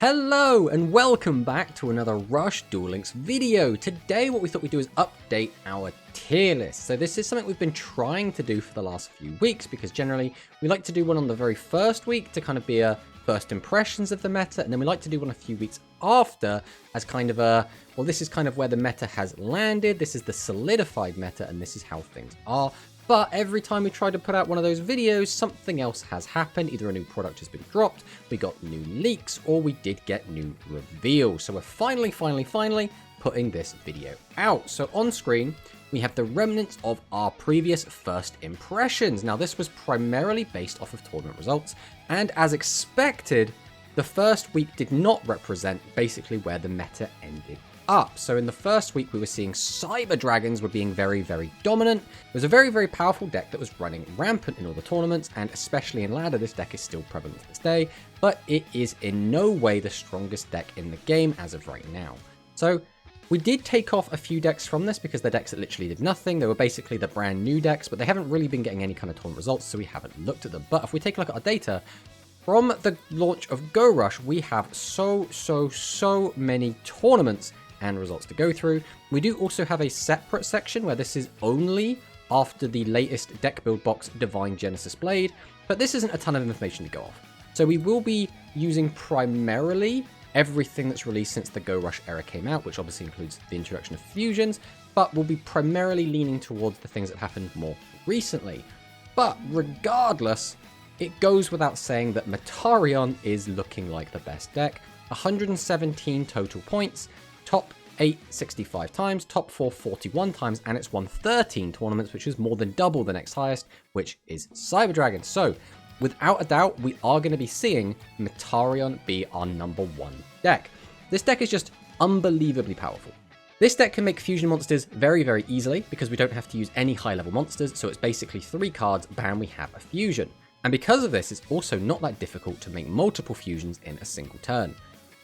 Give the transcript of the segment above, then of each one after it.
Hello and welcome back to another Rush Duel Links video. Today what we thought we'd do is update our tier list. So this is something we've been trying to do for the last few weeks because generally we like to do one on the very first week to kind of be a first impressions of the meta, and then we like to do one a few weeks after as kind of a, well, this is kind of where the meta has landed, this is the solidified meta, and this is how things are. But every time we try to put out one of those videos, something else has happened. Either a new product has been dropped, we got new leaks, or we did get new reveals. So we're finally putting this video out. So on screen, we have the remnants of our previous first impressions. Now this was primarily based off of tournament results, and as expected, the first week did not represent basically where the meta ended up. So in the first week, we were seeing Cyber Dragons were being very dominant. It was a very powerful deck that was running rampant in all the tournaments, and especially in ladder, this deck is still prevalent to this day, but it is in no way the strongest deck in the game as of right now. So we did take off a few decks from this because they're decks that literally did nothing. They were basically the brand new decks, but they haven't really been getting any kind of tournament results, so we haven't looked at them. But if we take a look at our data, from the launch of Go Rush, we have so many tournaments and results to go through. We do also have a separate section where this is only after the latest deck build box Divine Genesis Blade, but this isn't a ton of information to go off. So we will be using primarily everything that's released since the Go Rush era came out, which obviously includes the introduction of fusions, but we'll be primarily leaning towards the things that happened more recently. But regardless, it goes without saying that Metarion is looking like the best deck. 117 total points, top 8 65 times, top 4 41 times, and it's won 13 tournaments, which is more than double the next highest, which is Cyber Dragon. So without a doubt, we are going to be seeing Metarion be our #1 deck. This deck is just unbelievably powerful. This deck can make fusion monsters very easily because we don't have to use any high level monsters, so it's basically 3 cards, bam, we have a fusion. And because of this, it's also not that difficult to make multiple fusions in a single turn.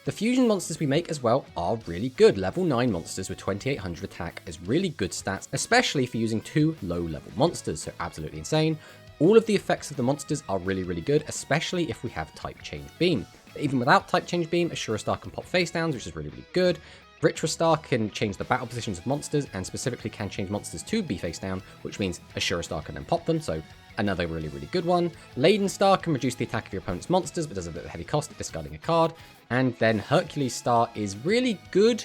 The fusion monsters we make as well are really good. Level 9 monsters with 2800 attack is really good stats, especially for using 2 low level monsters, so absolutely insane. All of the effects of the monsters are really good, especially if we have type change beam. But even without type change beam, Ashura Star can pop face downs, which is really good. Ritual Star can change the battle positions of monsters, and specifically can change monsters to be face down, which means Ashura Star can then pop them, so another really good one. Laden Star can reduce the attack of your opponent's monsters, but does a bit of a heavy cost at discarding a card. And then Hercules Star is really good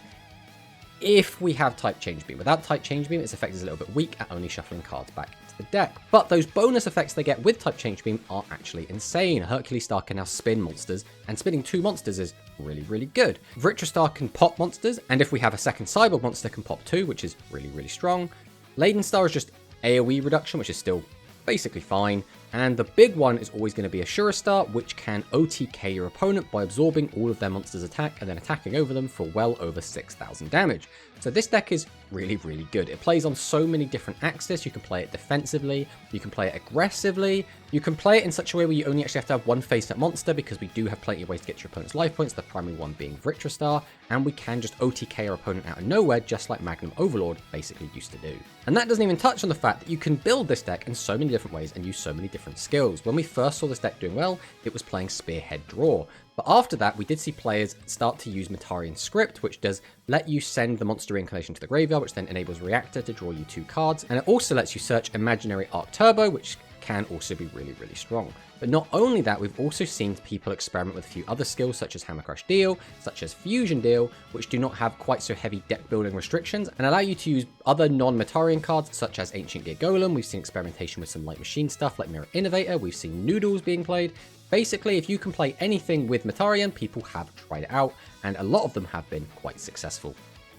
if we have type change beam. Without type change beam, its effect is a little bit weak at only shuffling cards back into the deck. But those bonus effects they get with type change beam are actually insane. Hercules Star can now spin monsters, and spinning 2 monsters is really good. Ritual Star can pop monsters, and if we have a second Cybur monster, can pop 2, which is really strong. Laden Star is just AoE reduction, which is still basically fine, and the big one is always going to be Ashura Star, which can OTK your opponent by absorbing all of their monsters' attack and then attacking over them for well over 6,000 damage. So this deck is really good. It plays on so many different axes. You can play it defensively, you can play it aggressively, you can play it in such a way where you only actually have to have one face-up monster because we do have plenty of ways to get your opponent's life points, the primary one being Ritual Star, and we can just OTK our opponent out of nowhere just like Magnum Overlord basically used to do. And that doesn't even touch on the fact that you can build this deck in so many different ways and use so many different skills. When we first saw this deck doing well, it was playing Spearhead Draw. But after that, we did see players start to use Metarion Script, which does let you send the monster reincarnation to the graveyard, which then enables Reactor to draw you 2 cards. And it also lets you search Imaginary Arc Turbo, which can also be really strong. But not only that, we've also seen people experiment with a few other skills such as Hammer Crush Deal, such as Fusion Deal, which do not have quite so heavy deck building restrictions and allow you to use other non-Metarion cards such as Ancient Gear Golem. We've seen experimentation with some light machine stuff like Mirror Innovator. We've seen Noodles being played. Basically, if you can play anything with Metarion, people have tried it out, and a lot of them have been quite successful.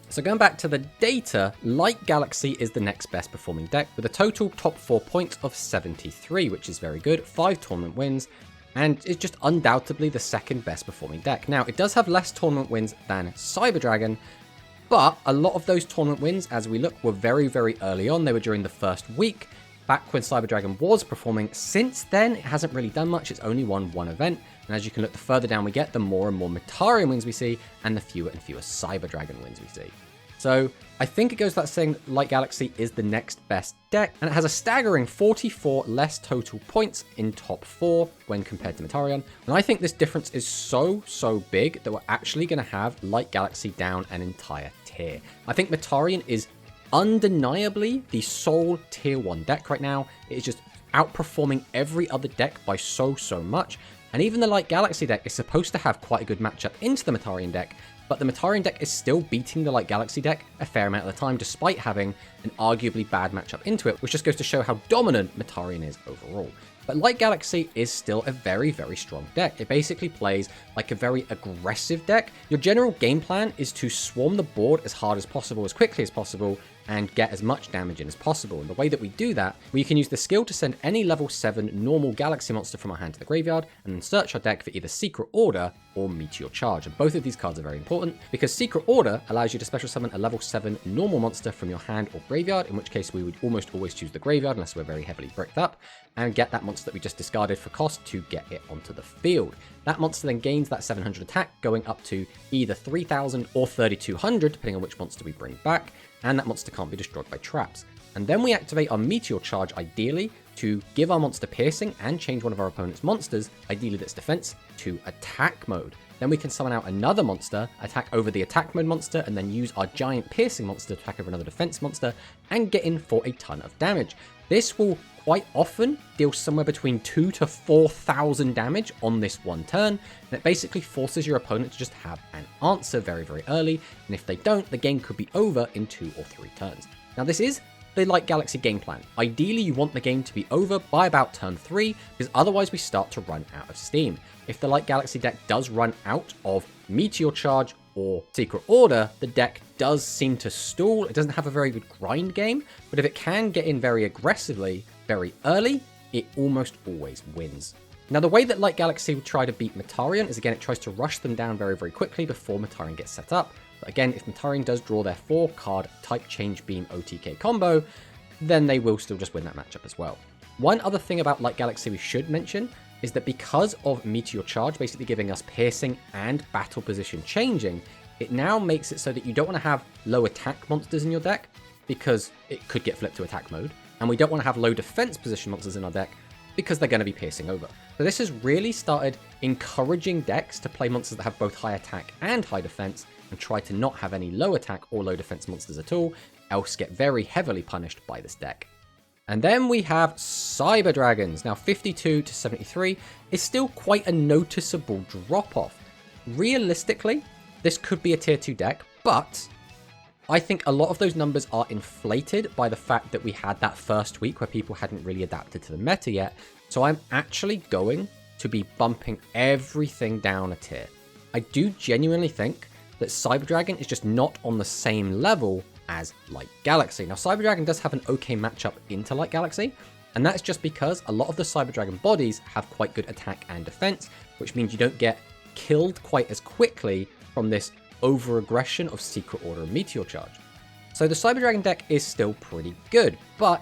So going back to the data, Light Galaxy is the next best performing deck with a total top 4 points of 73, which is very good, 5 tournament wins, and is just undoubtedly the second best performing deck. Now, it does have less tournament wins than Cyber Dragon, but a lot of those tournament wins, as we look, were very early on. They were during the first week, back when Cyber Dragon was performing. Since then, it hasn't really done much. It's only won 1 event. And as you can look, the further down we get, the more and more Metarion wins we see, and the fewer and fewer Cyber Dragon wins we see. So I think it goes without saying Light Galaxy is the next best deck, and it has a staggering 44 less total points in top 4 when compared to Metarion. And I think this difference is so big that we're actually going to have Light Galaxy down an entire tier. I think Metarion is undeniably the sole tier 1 deck right now. It is just outperforming every other deck by so much. And even the Light Galaxy deck is supposed to have quite a good matchup into the Metarion deck, but the Metarion deck is still beating the Light Galaxy deck a fair amount of the time, despite having an arguably bad matchup into it, which just goes to show how dominant Metarion is overall. But Light Galaxy is still a very strong deck. It basically plays like a very aggressive deck. Your general game plan is to swarm the board as hard as possible, as quickly as possible, and get as much damage in as possible. And the way that we do that, we can use the skill to send any level 7 normal Galaxy monster from our hand to the graveyard, and then search our deck for either Secret Order or Meteor Charge. And both of these cards are very important, because Secret Order allows you to special summon a level 7 normal monster from your hand or graveyard, in which case we would almost always choose the graveyard, unless we're very heavily bricked up, and get that monster that we just discarded for cost to get it onto the field. That monster then gains that 700 attack, going up to either 3000 or 3200, depending on which monster we bring back, and that monster can't be destroyed by traps. And then we activate our Meteor Charge, ideally, to give our monster piercing and change one of our opponent's monsters, ideally that's defense, to attack mode. Then we can summon out another monster, attack over the attack mode monster, and then use our giant piercing monster to attack over another defense monster, and get in for a ton of damage. This will quite often deal somewhere between 2,000 to 4,000 damage on this one turn, and it basically forces your opponent to just have an answer very early, and if they don't, the game could be over in 2 or 3 turns. Now this is the Light Galaxy game plan. Ideally, you want the game to be over by about turn 3, because otherwise we start to run out of steam. If the Light Galaxy deck does run out of Meteor Charge or Secret Order, the deck does seem to stall. It doesn't have a very good grind game, but if it can get in very aggressively, very early, it almost always wins. Now, the way that Light Galaxy would try to beat Metarion is, again, it tries to rush them down very quickly before Metarion gets set up. But again, if Metarion does draw their 4-card Type Change Beam OTK combo, then they will still just win that matchup as well. One other thing about Light Galaxy we should mention is that because of Meteor Charge basically giving us piercing and battle position changing, it now makes it so that you don't want to have low attack monsters in your deck, because it could get flipped to attack mode, and we don't want to have low defense position monsters in our deck, because they're going to be piercing over. So this has really started encouraging decks to play monsters that have both high attack and high defense, and try to not have any low attack or low defense monsters at all, else get very heavily punished by this deck. And then we have Cybur Dragons. Now 52 to 73 is still quite a noticeable drop off. Realistically, this could be a tier 2 deck, but I think a lot of those numbers are inflated by the fact that we had that first week where people hadn't really adapted to the meta yet. So I'm actually going to be bumping everything down a tier. I do genuinely think that Cybur Dragon is just not on the same level as Light Galaxy. Now, Cybur Dragon does have an okay matchup into Light Galaxy, and that's just because a lot of the Cybur Dragon bodies have quite good attack and defense, which means you don't get killed quite as quickly from this over-aggression of Secret Order and Meteor Charge. So the Cybur Dragon deck is still pretty good, but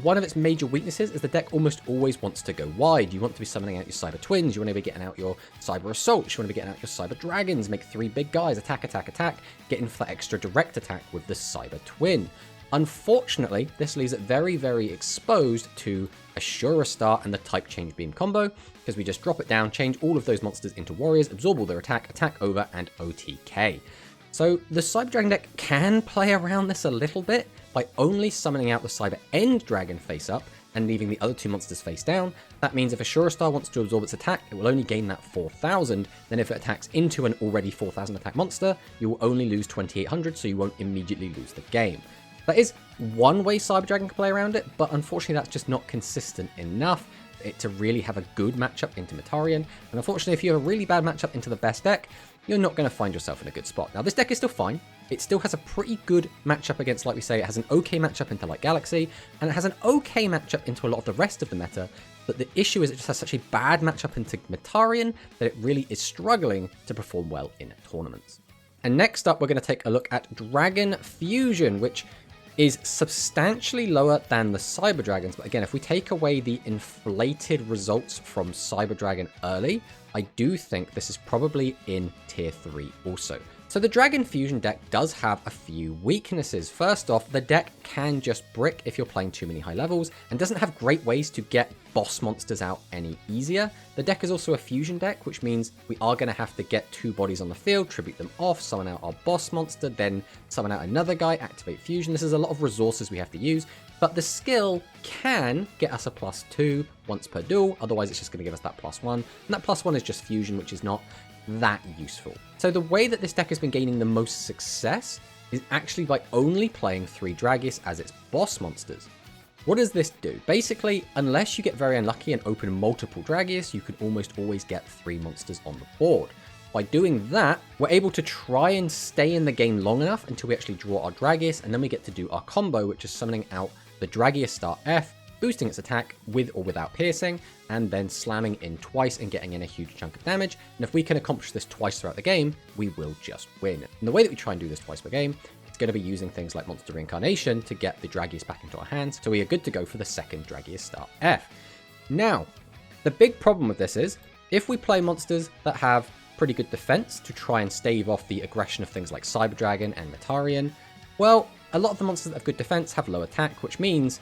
one of its major weaknesses is the deck almost always wants to go wide. You want to be summoning out your Cybur Twins, you want to be getting out your Cybur Assaults, you want to be getting out your Cybur Dragons, make 3 big guys, attack, get in for extra direct attack with the Cybur Twin. Unfortunately, this leaves it very exposed to Ashura Star and the Type Change Beam combo, because we just drop it down, change all of those monsters into warriors, absorb all their attack, attack over, and OTK. So the Cybur Dragon deck can play around this a little bit by only summoning out the Cybur End Dragon face up and leaving the other 2 monsters face down. That means if Ashura Star wants to absorb its attack, it will only gain that 4,000. Then if it attacks into an already 4,000 attack monster, you will only lose 2,800, so you won't immediately lose the game. That is one way Cybur Dragon can play around it, but unfortunately that's just not consistent enough for it to really have a good matchup into Metarion. And unfortunately, if you have a really bad matchup into the best deck, you're not going to find yourself in a good spot. Now, this deck is still fine. It still has a pretty good matchup against, like we say, it has an okay matchup into Light Galaxy, and it has an okay matchup into a lot of the rest of the meta, but the issue is it just has such a bad matchup into Metarion that it really is struggling to perform well in tournaments. And next up, we're going to take a look at Dragon Fusion, which is substantially lower than the Cybur Dragons, but again, if we take away the inflated results from Cybur Dragon early, I do think this is probably in tier 3 also. So the Dragon Fusion deck does have a few weaknesses. First off, the deck can just brick if you're playing too many high levels and doesn't have great ways to get boss monsters out any easier. The deck is also a fusion deck, which means we are going to have to get 2 bodies on the field, tribute them off, summon out our boss monster, then summon out another guy, activate fusion. This is a lot of resources we have to use, but the skill can get us a +2 once per duel, otherwise it's just going to give us that +1, and that +1 is just fusion, which is not that useful. So the way that this deck has been gaining the most success is actually by only playing 3 Dragius as its boss monsters. What does this do? Basically, unless you get very unlucky and open multiple Dragius, you can almost always get 3 monsters on the board. By doing that, we're able to try and stay in the game long enough until we actually draw our Dragius, and then we get to do our combo, which is summoning out the Dragius star F, boosting its attack with or without piercing, and then slamming in twice and getting in a huge chunk of damage. And if we can accomplish this twice throughout the game, we will just win. And the way that we try and do this twice per game, it's going to be using things like Monster Reincarnation to get the Dragius back into our hands, so we are good to go for the second Dragius star F. Now, the big problem with this is, if we play monsters that have pretty good defense to try and stave off the aggression of things like Cybur Dragon and Metarian, well, a lot of the monsters that have good defense have low attack, which means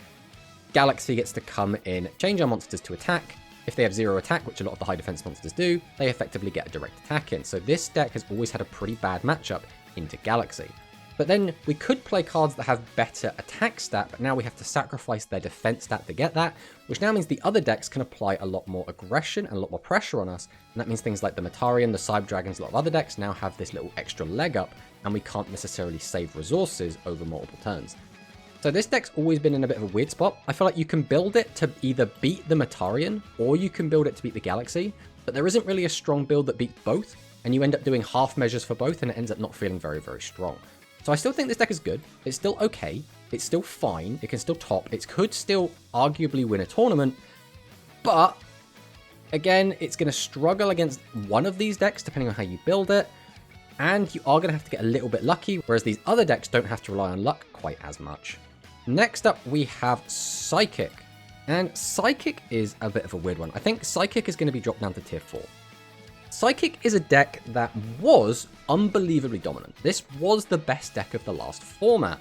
Galaxy gets to come in, change our monsters to attack. If they have 0 attack, which a lot of the high defense monsters do, they effectively get a direct attack in. So this deck has always had a pretty bad matchup into Galaxy. But then we could play cards that have better attack stat, but now we have to sacrifice their defense stat to get that, which now means the other decks can apply a lot more aggression and a lot more pressure on us. And that means things like the Metarian, the Cybur Dragons, a lot of other decks now have this little extra leg up, and we can't necessarily save resources over multiple turns. So this deck's always been in a bit of a weird spot. I feel like you can build it to either beat the Metarian, or you can build it to beat the Galaxy, but there isn't really a strong build that beats both, and you end up doing half measures for both, and it ends up not feeling very, very strong. So I still think this deck is good. It's still okay. It's still fine. It can still top. It could still arguably win a tournament, but again, it's going to struggle against one of these decks, depending on how you build it, and you are going to have to get a little bit lucky, whereas these other decks don't have to rely on luck quite as much. Next up, we have Psychic. And Psychic is a bit of a weird one. I think Psychic is going to be dropped down to tier 4. Psychic is a deck that was unbelievably dominant. This was the best deck of the last format.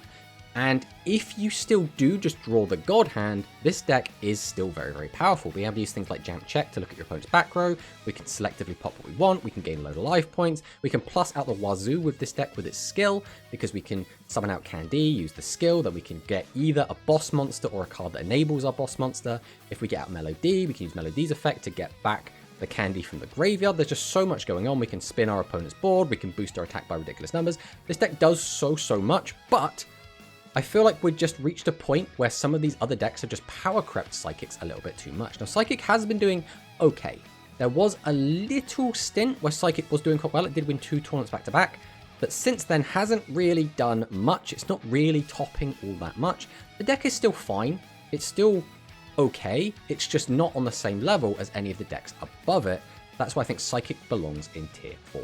And if you still do just draw the God Hand, this deck is still very, very powerful. We have to use things like Jump Check to look at your opponent's back row. We can selectively pop what we want. We can gain a load of life points. We can plus out the wazoo with this deck with its skill, because we can summon out Candy, use the skill, then we can get either a boss monster or a card that enables our boss monster. If we get out Melody, we can use Melody's effect to get back the Candy from the graveyard. There's just so much going on. We can spin our opponent's board. We can boost our attack by ridiculous numbers. This deck does so much, but I feel like we've just reached a point where some of these other decks have just power crept Psychics a little bit too much. Now, Psychic has been doing okay. There was a little stint where Psychic was doing quite well. It did win 2 tournaments back to back, but since then hasn't really done much. It's not really topping all that much. The deck is still fine. It's still okay. It's just not on the same level as any of the decks above it. That's why I think Psychic belongs in tier 4.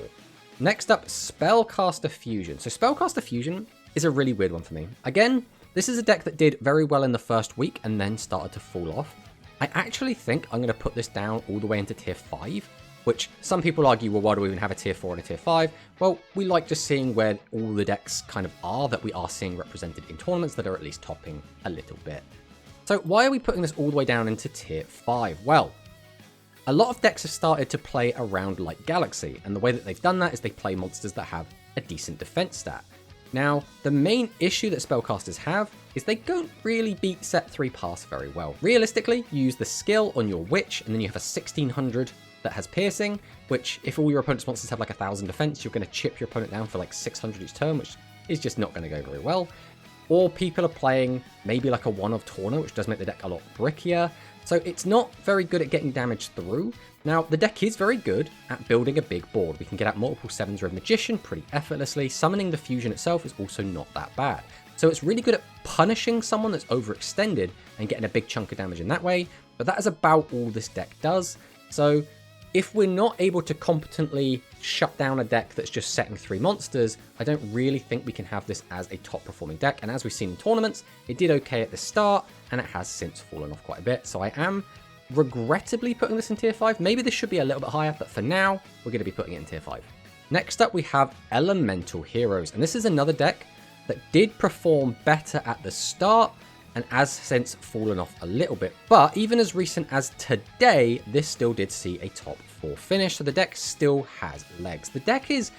Next up, Spellcaster Fusion. So Spellcaster Fusion is a really weird one for me. Again, this is a deck that did very well in the first week and then started to fall off. I actually think I'm going to put this down all the way into tier 5, which some people argue, well, why do we even have a tier 4 and a tier 5? Well, we like just seeing where all the decks kind of are that we are seeing represented in tournaments that are at least topping a little bit. So why are we putting this all the way down into tier 5? Well, a lot of decks have started to play around like Galaxy, and the way that they've done that is they play monsters that have a decent defense stat. Now, the main issue that spellcasters have is they don't really beat set 3 pass very well. Realistically, you use the skill on your witch, and then you have a 1600 that has piercing, which if all your opponent's monsters have like 1000 defense, you're going to chip your opponent down for like 600 each turn, which is just not going to go very well. Or people are playing maybe like a one of Torna, which does make the deck a lot brickier. So it's not very good at getting damage through. Now, the deck is very good at building a big board. We can get out multiple 7s Red Magician pretty effortlessly. Summoning the Fusion itself is also not that bad. So it's really good at punishing someone that's overextended and getting a big chunk of damage in that way. But that is about all this deck does. So if we're not able to competently shut down a deck that's just setting 3 monsters, I don't really think we can have this as a top performing deck. And as we've seen in tournaments, it did okay at the start, and it has since fallen off quite a bit. So I am regrettably putting this in tier 5. Maybe this should be a little bit higher, but for now, we're going to be putting it in tier 5. Next up, we have Elemental Heroes, and this is another deck that did perform better at the start and has since fallen off a little bit. But even as recent as today, this still did see a top 4 finish, so the deck still has legs. The deck is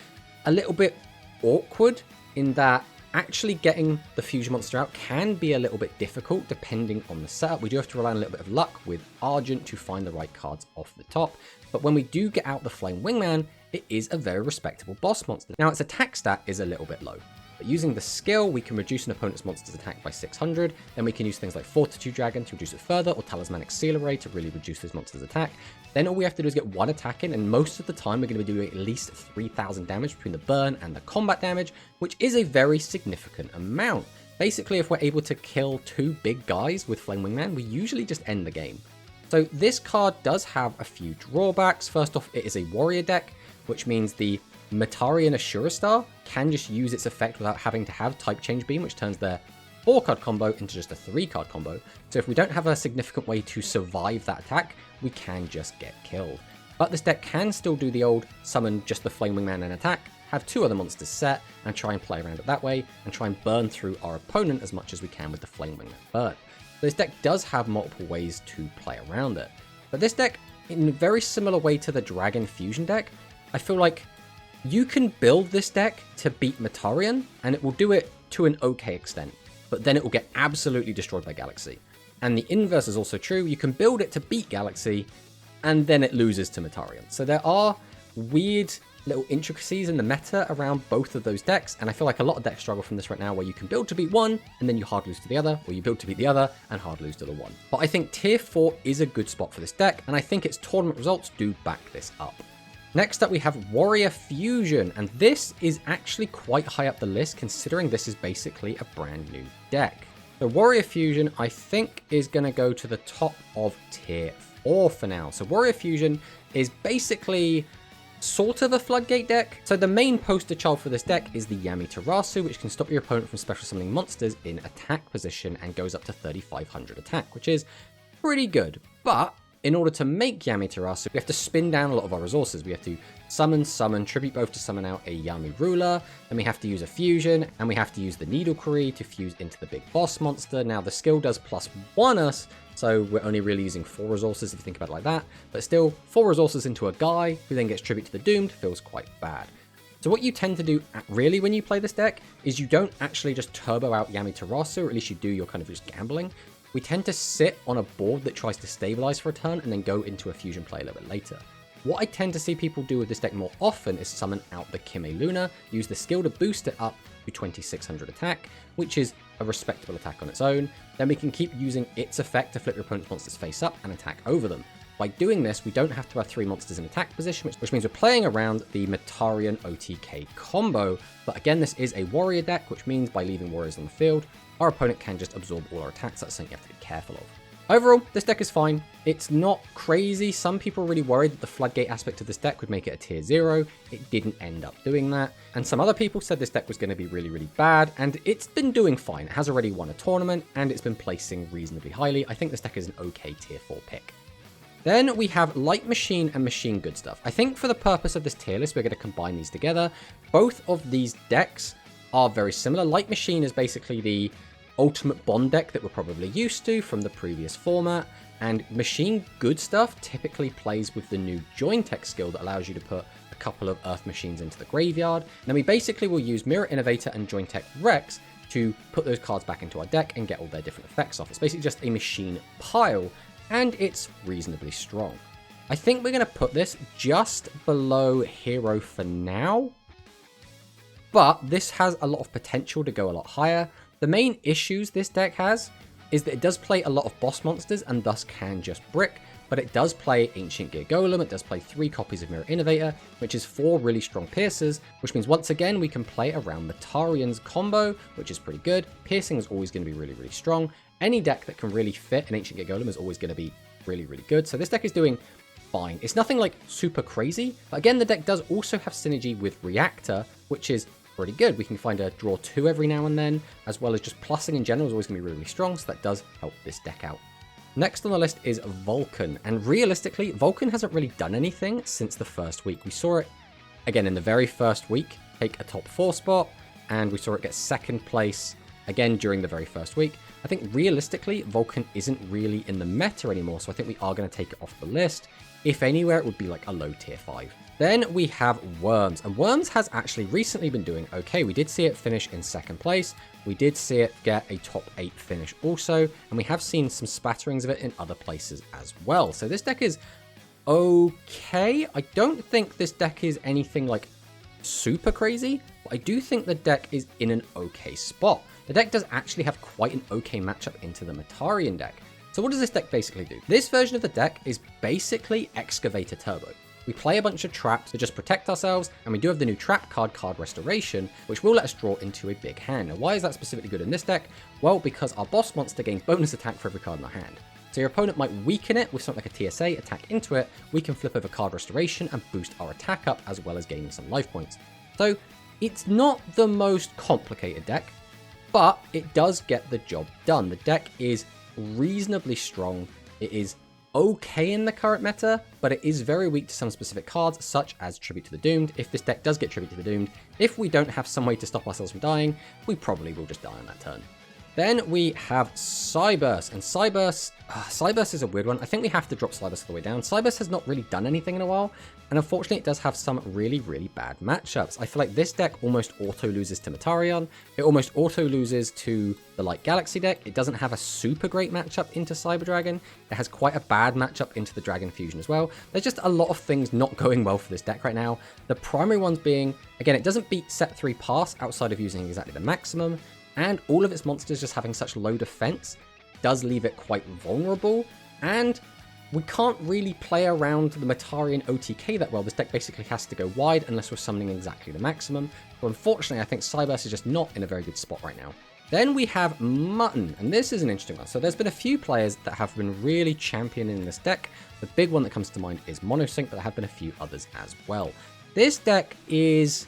a little bit awkward in that actually getting the fusion monster out can be a little bit difficult depending on the setup. We do have to rely on a little bit of luck with Argent to find the right cards off the top. But when we do get out the Flame Wingman, it is a very respectable boss monster. Now, its attack stat is a little bit low, but using the skill, we can reduce an opponent's monster's attack by 600. Then we can use things like Fortitude Dragon to reduce it further, or Talismanic Seal Array to really reduce this monster's attack. Then all we have to do is get one attack in, and most of the time we're going to be doing at least 3,000 damage between the burn and the combat damage, which is a very significant amount. Basically, if we're able to kill 2 big guys with Flame Wingman, we usually just end the game. So this card does have a few drawbacks. First off, it is a warrior deck, which means the Metarian Assura Star can just use its effect without having to have Type Change Beam, which turns their 4-card combo into just a 3-card combo. So if we don't have a significant way to survive that attack, we can just get killed. But this deck can still do the old summon just the Flame Wingman and attack, have 2 other monsters set, and try and play around it that way, and try and burn through our opponent as much as we can with the Flame Wingman burn. This deck does have multiple ways to play around it. But this deck, in a very similar way to the Dragon Fusion deck, I feel like you can build this deck to beat Metarian, and it will do it to an okay extent, but then it will get absolutely destroyed by Galaxy. And the inverse is also true. You can build it to beat Galaxy, and then it loses to Metarian. So there are weird little intricacies in the meta around both of those decks, and I feel like a lot of decks struggle from this right now, where you can build to beat one, and then you hard lose to the other, or you build to beat the other, and hard lose to the one. But I think Tier 4 is a good spot for this deck, and I think its tournament results do back this up. Next up, we have Warrior Fusion, and this is actually quite high up the list, considering this is basically a brand new deck. So Warrior Fusion, I think, is going to go to the top of Tier 4 for now. So Warrior Fusion is basically sort of a floodgate deck. So the main poster child for this deck is the Yamiterasu, which can stop your opponent from special summoning monsters in attack position and goes up to 3,500 attack, which is pretty good. But in order to make Yamiterasu, we have to spin down a lot of our resources. We have to summon, tribute both to summon out a Yami ruler, then we have to use a fusion, and we have to use the Needle Quarry to fuse into the big boss monster. Now the skill does +1 us, so we're only really using 4 resources if you think about it like that, but still 4 resources into a guy who then gets tribute to the doomed feels quite bad. So what you tend to do really when you play this deck is you don't actually just turbo out Yamiterasu, or at least you do, you're kind of just gambling. We tend to sit on a board that tries to stabilize for a turn and then go into a fusion play a little bit later. What I tend to see people do with this deck more often is summon out the Kime Luna, use the skill to boost it up to 2,600 attack, which is a respectable attack on its own. Then we can keep using its effect to flip your opponent's monsters face up and attack over them. By doing this, we don't have to have 3 monsters in attack position, which means we're playing around the Metarian OTK combo. But again, this is a warrior deck, which means by leaving warriors on the field, our opponent can just absorb all our attacks. That's something you have to be careful of. Overall, this deck is fine. It's not crazy. Some people were really worried that the floodgate aspect of this deck would make it a tier 0. It didn't end up doing that. And some other people said this deck was going to be really, really bad. And it's been doing fine. It has already won a tournament and it's been placing reasonably highly. I think this deck is an okay tier 4 pick. Then we have Light Machine and Machine Good Stuff. I think for the purpose of this tier list, we're going to combine these together. Both of these decks are very similar. Light Machine is basically the ultimate bond deck that we're probably used to from the previous format, and Machine Good Stuff typically plays with the new Join Tech skill that allows you to put a couple of Earth Machines into the graveyard. And then we basically will use Mirror Innovator and Join Tech Rex to put those cards back into our deck and get all their different effects off. It's basically just a machine pile, and it's reasonably strong. I think we're going to put this just below Hero for now, but this has a lot of potential to go a lot higher. The main issues this deck has is that it does play a lot of boss monsters and thus can just brick, but it does play Ancient Gear Golem, it does play 3 copies of Mirror Innovator, which is 4 really strong piercers, which means once again we can play around Metarian's combo, which is pretty good. Piercing is always going to be really, really strong. Any deck that can really fit an Ancient Gear Golem is always going to be really, really good. So this deck is doing fine. It's nothing like super crazy, but again, the deck does also have synergy with Reactor, which is pretty good. We can find a draw 2 every now and then, as well as just plussing in general is always going to be really, really strong, so that does help this deck out. Next on the list is Vulcan, and realistically, Vulcan hasn't really done anything since the first week. We saw it again, in the very first week, take a top 4 spot, and we saw it get 2nd place again during the very first week. I think realistically, Vulcan isn't really in the meta anymore, so I think we are going to take it off the list. If anywhere, it would be like a low tier 5. Then we have Worms, and Worms has actually recently been doing okay. We did see it finish in 2nd place. We did see it get a top 8 finish also, and we have seen some spatterings of it in other places as well. So this deck is okay. I don't think this deck is anything like super crazy, but I do think the deck is in an okay spot. The deck does actually have quite an okay matchup into the Metarian deck. So what does this deck basically do? This version of the deck is basically Excavator Turbo. We play a bunch of traps to just protect ourselves, and we do have the new trap card, Card Restoration, which will let us draw into a big hand. Now, why is that specifically good in this deck? Well, because our boss monster gains bonus attack for every card in our hand. So your opponent might weaken it with something like a TSA, attack into it, we can flip over Card Restoration and boost our attack up, as well as gaining some life points. So it's not the most complicated deck, but it does get the job done. The deck is reasonably strong. It is okay in the current meta, but it is very weak to some specific cards, such as Tribute to the Doomed. If this deck does get Tribute to the Doomed, if we don't have some way to stop ourselves from dying, we probably will just die on that turn. Then we have Cybur, and Cybur is a weird one. I think we have to drop Cybur all the way down. Cybur has not really done anything in a while, and unfortunately it does have some really, really bad matchups. I feel like this deck almost auto-loses to Metarion. It almost auto-loses to the Light Galaxy deck. It doesn't have a super great matchup into Cyber Dragon. It has quite a bad matchup into the Dragon Fusion as well. There's just a lot of things not going well for this deck right now. The primary ones being, again, it doesn't beat set 3 pass outside of using exactly the maximum, and all of its monsters just having such low defense does leave it quite vulnerable, and we can't really play around the Metarian OTK that well. This deck basically has to go wide unless we're summoning exactly the maximum. So unfortunately, I think Cybur is just not in a very good spot right now. Then we have Mutton, and this is an interesting one. So there's been a few players that have been really championing this deck. The big one that comes to mind is Monosync, but there have been a few others as well. This deck is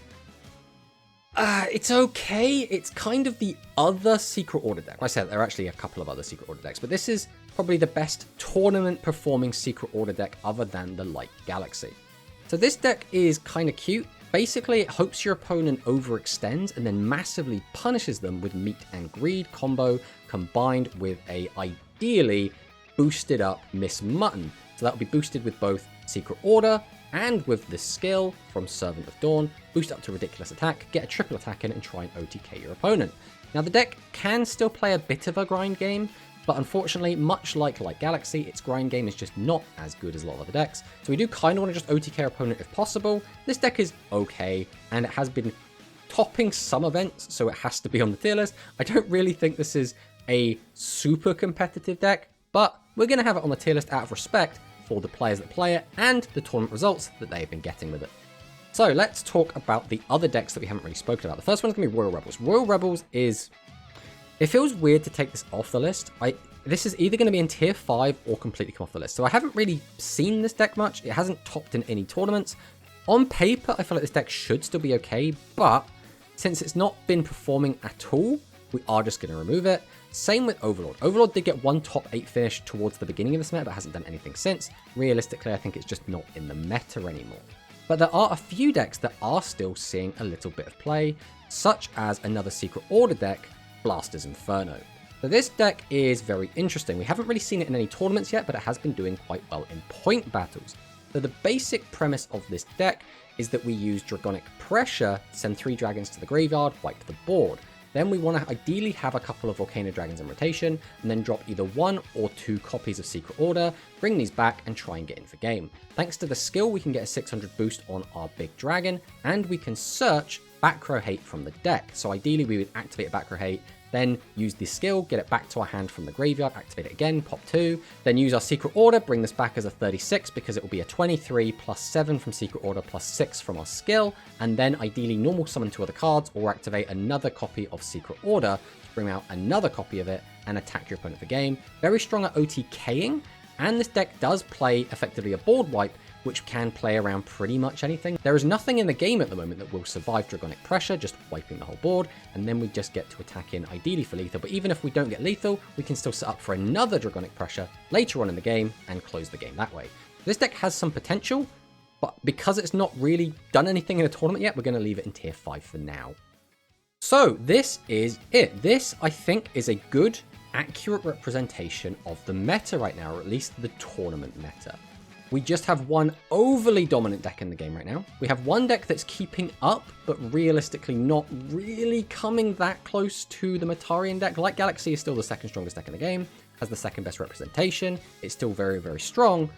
it's okay. It's kind of the other Secret Order deck. Like I said, there are actually a couple of other Secret Order decks, but this is probably the best tournament performing Secret Order deck other than the Light Galaxy. So this deck is kind of cute. Basically, it hopes your opponent overextends and then massively punishes them with Meat and Greed combo combined with a ideally boosted up Miss Mutton. So that will be boosted with both Secret Order and with the skill from Servant of Dawn, boost up to ridiculous attack, get a triple attack in and try and OTK your opponent. Now the deck can still play a bit of a grind game, but unfortunately, much like Light Galaxy, its grind game is just not as good as a lot of other decks. So we do kind of want to just OTK our opponent if possible. This deck is okay, and it has been topping some events, so it has to be on the tier list. I don't really think this is a super competitive deck, but we're going to have it on the tier list out of respect for the players that play it and the tournament results that they have been getting with it. So let's talk about the other decks that we haven't really spoken about. The first one is going to be Royal Rebels. Royal Rebels is... It feels weird to take this off the list. This is either going to be in tier 5 or completely come off the list. So I haven't really seen this deck much. It hasn't topped in any tournaments. On paper, I feel like this deck should still be okay, but since it's not been performing at all, we are just going to remove it. Same with Overlord. Overlord did get one top 8 finish towards the beginning of this meta, but hasn't done anything since. Realistically, I think it's just not in the meta anymore. But there are a few decks that are still seeing a little bit of play, such as another Secret Order deck, Blaster's Inferno. So this deck is very interesting. We haven't really seen it in any tournaments yet, but it has been doing quite well in point battles. So the basic premise of this deck is that we use Dragonic Pressure, send 3 dragons to the graveyard, wipe the board. Then we want to ideally have a couple of Volcano Dragons in rotation, and then drop either 1 or 2 copies of Secret Order, bring these back and try and get in for game. Thanks to the skill, we can get a 600 boost on our big dragon, and we can search Back Row Hate from the deck. So ideally we would activate a Back Row Hate, then use the skill, get it back to our hand from the graveyard, activate it again, pop 2, then use our Secret Order, bring this back as a 36 because it will be a 23 plus 7 from Secret Order plus 6 from our skill, and then ideally normal summon 2 other cards or activate another copy of Secret Order to bring out another copy of it and attack your opponent for game. Very strong at OTKing, and this deck does play effectively a board wipe, which can play around pretty much anything. There is nothing in the game at the moment that will survive Dragonic Pressure, just wiping the whole board, and then we just get to attack in ideally for lethal. But even if we don't get lethal, we can still set up for another Dragonic Pressure later on in the game and close the game that way. This deck has some potential. but because it's not really done anything in a tournament yet, we're going to leave it in tier 5 for now. So this is it. This, I think, is a good, accurate representation of the meta right now, or at least the tournament meta. We just have one overly dominant deck in the game right now. We have one deck that's keeping up, but realistically not really coming that close to the Metarian deck. Light Galaxy is still the second strongest deck in the game, has the second best representation. It's still very, very strong.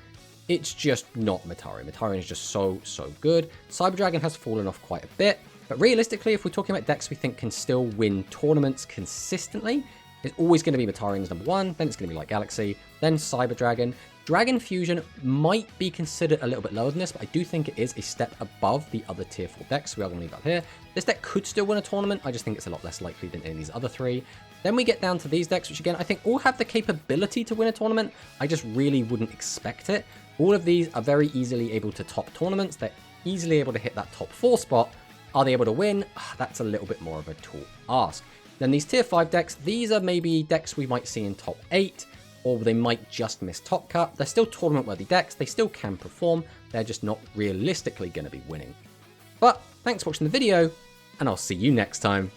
It's just not Metarian. Metarian is just so good. Cyber Dragon has fallen off quite a bit, but realistically, if we're talking about decks we think can still win tournaments consistently, it's always going to be Metarian as number 1, then it's going to be Light Galaxy, then Cyber Dragon. Dragon Fusion might be considered a little bit lower than this, but I do think it is a step above the other tier 4 decks, so we are going to leave that here. This deck could still win a tournament, I just think it's a lot less likely than any of these other 3. Then we get down to these decks, which again, I think all have the capability to win a tournament, I just really wouldn't expect it. All of these are very easily able to top tournaments, they're easily able to hit that top 4 spot. Are they able to win? That's a little bit more of a tall ask. Then these tier 5 decks, these are maybe decks we might see in top 8, or they might just miss top cut. They're still tournament-worthy decks, they still can perform, they're just not realistically going to be winning. But thanks for watching the video, and I'll see you next time.